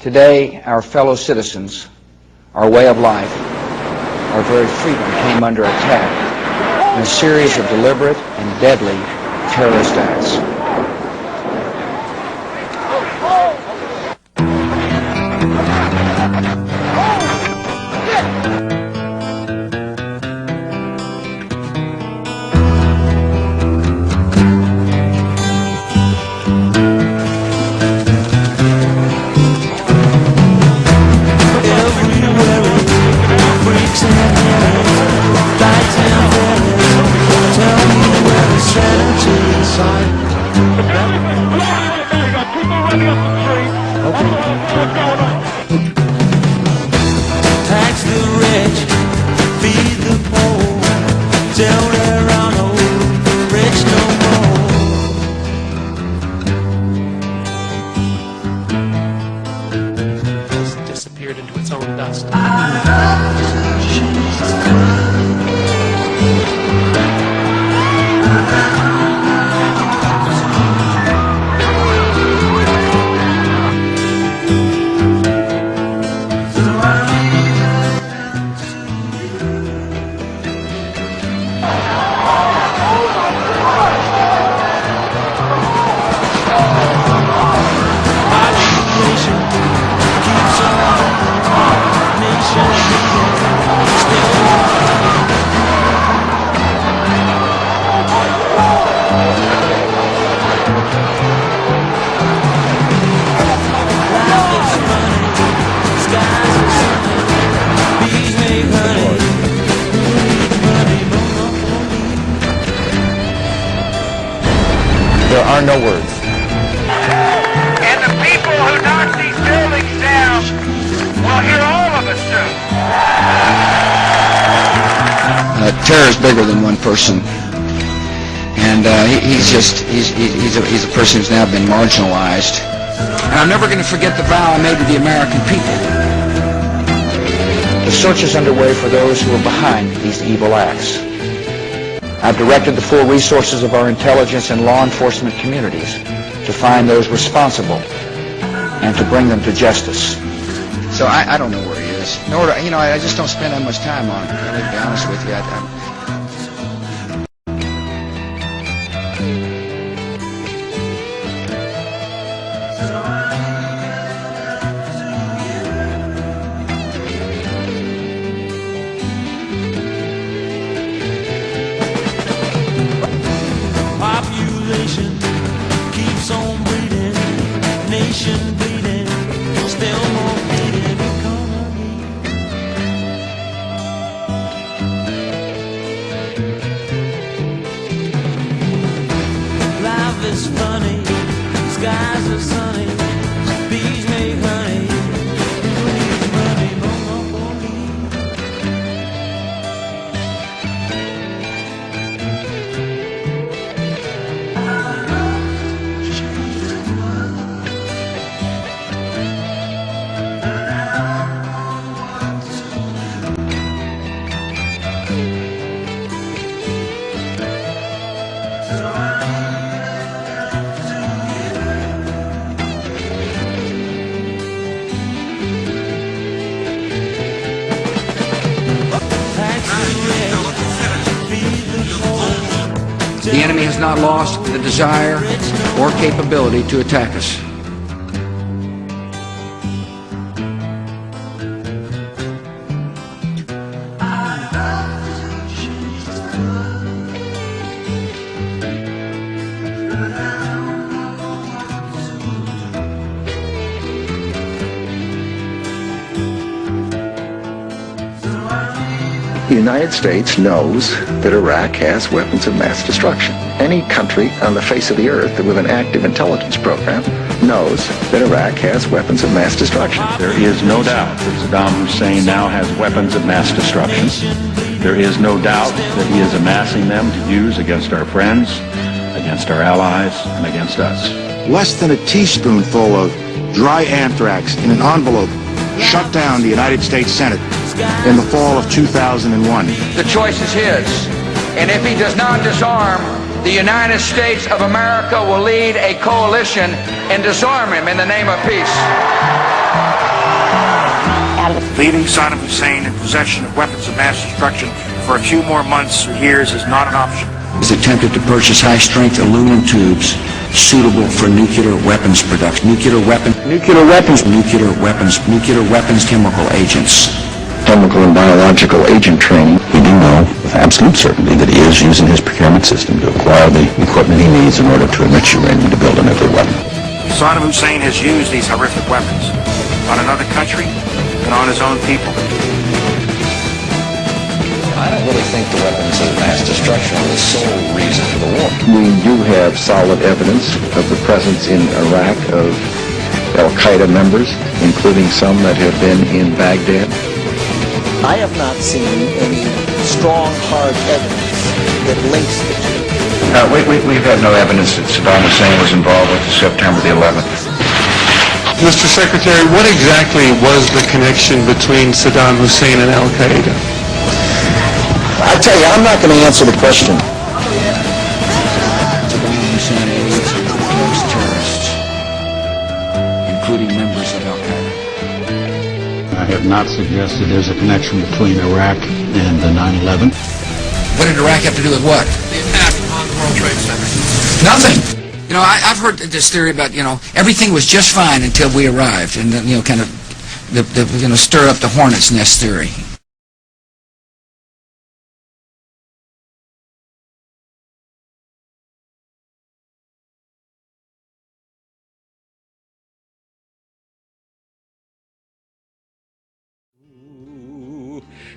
Today, our fellow citizens, our way of life, our very freedom came under attack in a series of deliberate and deadly terrorist acts. Tax the rich, feed the poor, don't let around old rich no more. It's disappeared into its own dust. There are no words. And the people who knock these buildings down will hear all of us soon. Terror is bigger than one person, and he's a person who's now been marginalized. And I'm never going to forget the vow I made to the American people. The search is underway for those who are behind these evil acts. I've directed the full resources of our intelligence and law enforcement communities to find those responsible and to bring them to justice. So I don't know where he is. Nor, I just don't spend that much time on it. Really, to be honest with you, Population keeps on bleeding, nation bleeding, still more bleeding economy. Life is funny, skies are sunny, bees make honey, who needs money, monopoly. the enemy has not lost the desire or capability to attack us. The United States knows that Iraq has weapons of mass destruction. Any country on the face of the earth with an active intelligence program knows that Iraq has weapons of mass destruction. There is no doubt that Saddam Hussein now has weapons of mass destruction. There is no doubt that he is amassing them to use against our friends, against our allies, and against us. Less than a teaspoonful of dry anthrax in an envelope shut down the United States Senate in the fall of 2001. The choice is his, and if he does not disarm, the United States of America will lead a coalition and disarm him in the name of peace. Gonzalez. Leaving Saddam Hussein in possession of weapons of mass destruction for a few more months or years is not an option. Has attempted to purchase high-strength aluminum tubes suitable for nuclear weapons production. Nuclear weapons, chemical agents. Chemical and biological agent training. We do know with absolute certainty that he is using his procurement system to acquire the equipment he needs in order to enrich uranium to build a nuclear weapon. Saddam Hussein has used these horrific weapons on another country and on his own people. I don't really think the weapons of mass destruction are the sole reason for the war. We do have solid evidence of the presence in Iraq of Al-Qaeda members, including some that have been in Baghdad. I have not seen any strong, hard evidence that links the two. We've had no evidence that Saddam Hussein was involved with September the 11th. Mr. Secretary, what exactly was the connection between Saddam Hussein and Al-Qaeda? I tell you, I'm not going to answer the question. Saddam Hussein aids and protects terrorists, including members of Al-Qaeda. I have not suggested there's a connection between Iraq and the 9/11. What did Iraq have to do with what? The attack on the World Trade Center. Nothing. You know, I've heard this theory about, everything was just fine until we arrived, and kind of the stir up the hornet's nest theory.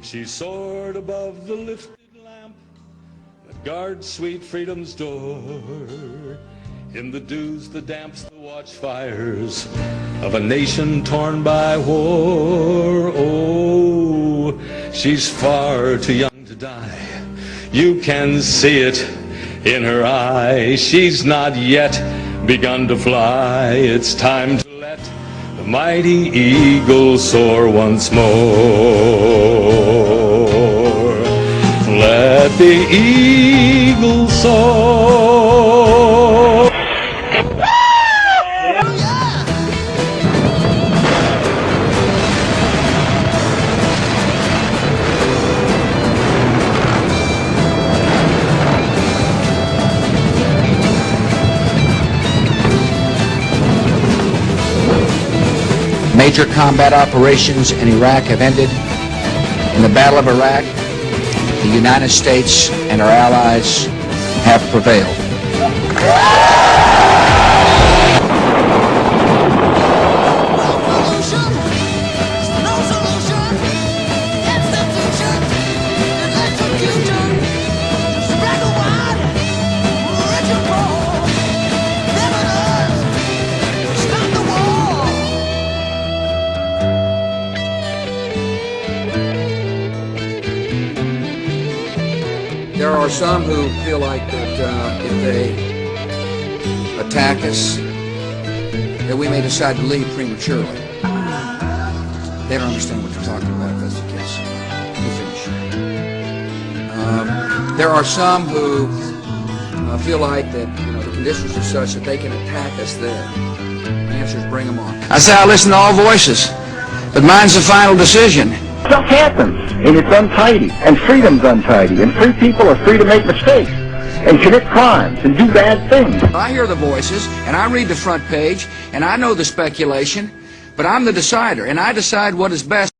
She soared above the lifted lamp that guards sweet freedom's door. In the dews, the damps, the watchfires of a nation torn by war. Oh, she's far too young to die. You can see it in her eye. She's not yet begun to fly. It's time to let the mighty eagle soar once more. Let the eagle soar. Major combat operations in Iraq have ended. In the Battle of Iraq, the United States and our allies have prevailed. There are some who feel like that if they attack us, that we may decide to leave prematurely. They don't understand what you're talking about, if that's the case. Let me finish. There are some who feel like that the conditions are such that they can attack us there. The answer is bring them on. I say I listen to all voices, but mine's the final decision. Stuff happens, and it's untidy, and freedom's untidy, and free people are free to make mistakes, and commit crimes, and do bad things. I hear the voices, and I read the front page, and I know the speculation, but I'm the decider, and I decide what is best.